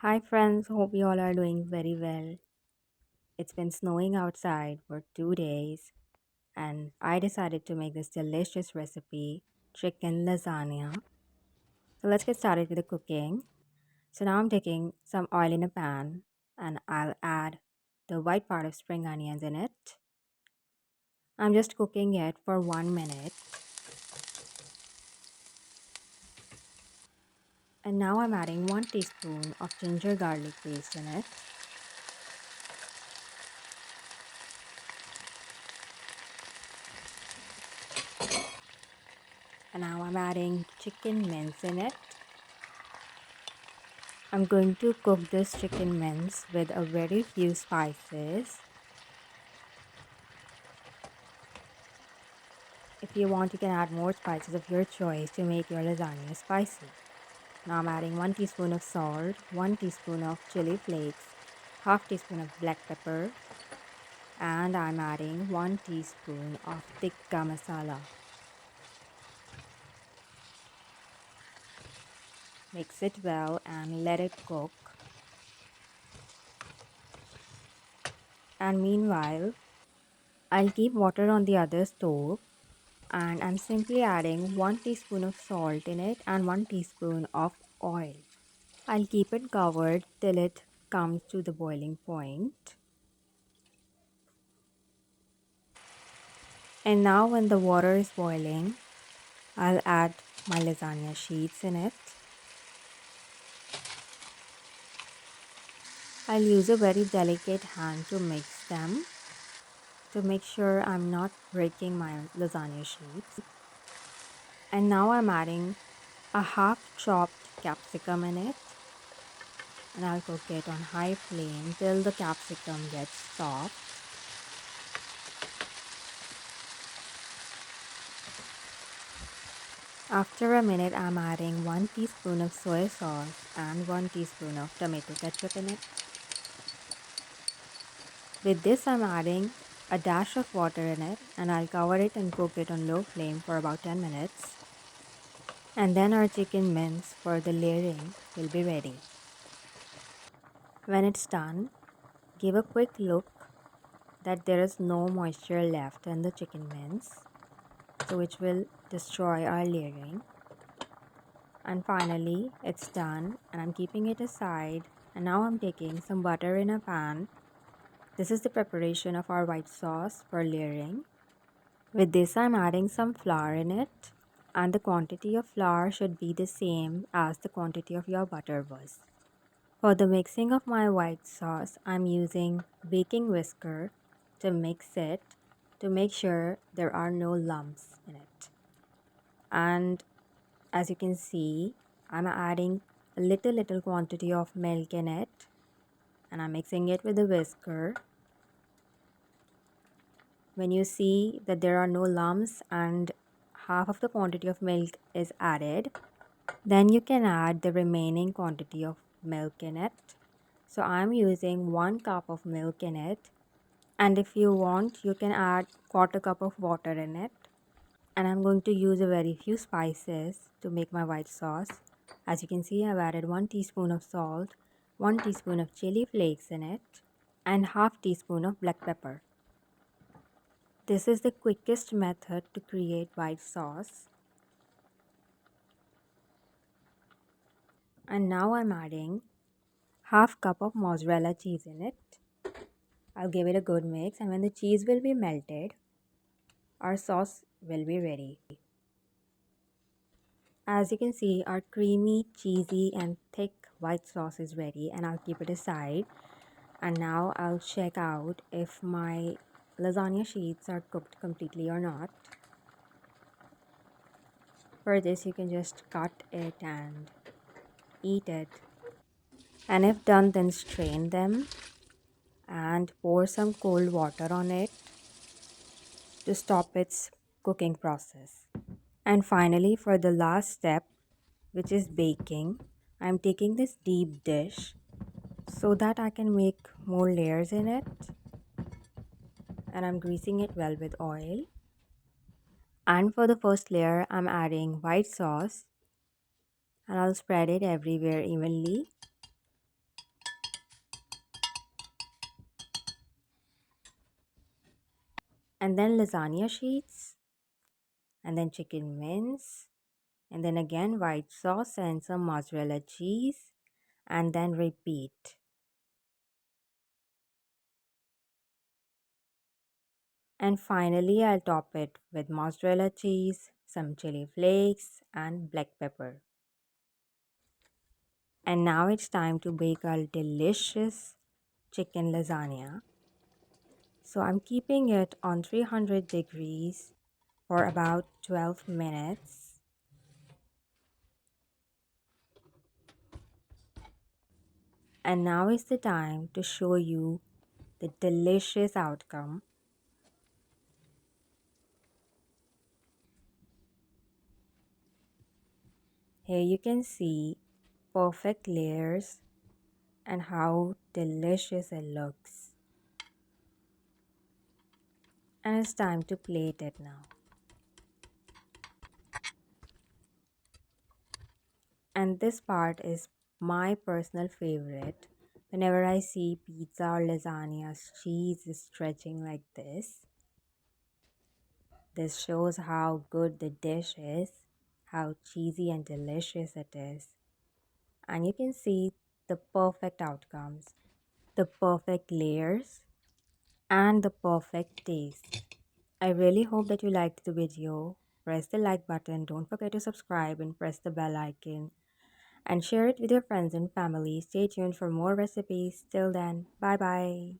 Hi, friends. Hope you all are doing very well. It's been snowing outside for 2 days, and I decided to make this delicious recipe chicken lasagna. So, let's get started with the cooking. So, now I'm taking some oil in a pan, and I'll add the white part of spring onions in it. I'm just cooking it for 1 minute, and now I'm adding 1 teaspoon of ginger garlic paste in it. And now I'm adding chicken mince in it. I'm going to cook this chicken mince with a very few spices. If you want, you can add more spices of your choice to make your lasagna spicy. Now I'm adding 1 teaspoon of salt, 1 teaspoon of chili flakes, half teaspoon of black pepper, and I'm adding 1 teaspoon of tikka masala. Mix it well and let it cook. And meanwhile, I'll keep water on the other stove, and I'm simply adding 1 teaspoon of salt in it and 1 teaspoon of oil. I'll keep it covered till it comes to the boiling point. And now when the water is boiling, I'll add my lasagna sheets in it. I'll use a very delicate hand to mix them to make sure I'm not breaking my lasagna sheets. And now I'm adding a half chopped capsicum in it, and I'll cook it on high flame till the capsicum gets soft. After a minute, I'm adding 1 teaspoon of soy sauce and 1 teaspoon of tomato ketchup in it. With this, I'm adding a dash of water in it, and I'll cover it and cook it on low flame for about 10 minutes. And then our chicken mince for the layering will be ready. When it's done, give a quick look that there is no moisture left in the chicken mince, so which will destroy our layering. And finally, it's done, and I'm keeping it aside. And now I'm taking some butter in a pan. This is the preparation of our white sauce for layering. With this, I'm adding some flour in it, and the quantity of flour should be the same as the quantity of your butter was. For the mixing of my white sauce, I'm using baking whisker to mix it to make sure there are no lumps in it. And as you can see, I'm adding a little quantity of milk in it, and I'm mixing it with a whisker. When you see that there are no lumps and half of the quantity of milk is added, then you can add the remaining quantity of milk in it. So I'm using 1 cup of milk in it, and if you want, you can add quarter cup of water in it. And I'm going to use a very few spices to make my white sauce. As you can see, I've added 1 teaspoon of salt, 1 teaspoon of chili flakes in it, and half teaspoon of black pepper. This is the quickest method to create white sauce. And now I'm adding half cup of mozzarella cheese in it. I'll give it a good mix, and when the cheese will be melted, our sauce will be ready. As you can see, our creamy, cheesy and thick white sauce is ready, and I'll keep it aside. And now I'll check out if my lasagna sheets are cooked completely or not. For this, you can just cut it and eat it. And if done, then strain them and pour some cold water on it to stop its cooking process. And finally, for the last step, which is baking, I'm taking this deep dish so that I can make more layers in it, and I'm greasing it well with oil. And for the first layer, I'm adding white sauce, and I'll spread it everywhere evenly. and then lasagna sheets, and then chicken mince, and then again white sauce and some mozzarella cheese, and then repeat. And finally, I'll top it with mozzarella cheese, some chili flakes, and black pepper. And now it's time to bake our delicious chicken lasagna. So I'm keeping it on 300 degrees for about 12 minutes. And now is the time to show you the delicious outcome. Here you can see perfect layers and how delicious it looks. And it's time to plate it now. And this part is my personal favorite. Whenever I see pizza or lasagna's cheese is stretching like this shows how good the dish is, how cheesy and delicious it is. And you can see the perfect outcomes, the perfect layers, and the perfect taste. I really hope that you liked the video. Press the like button, don't forget to subscribe and press the bell icon and share it with your friends and family. Stay tuned for more recipes. Till then, bye bye.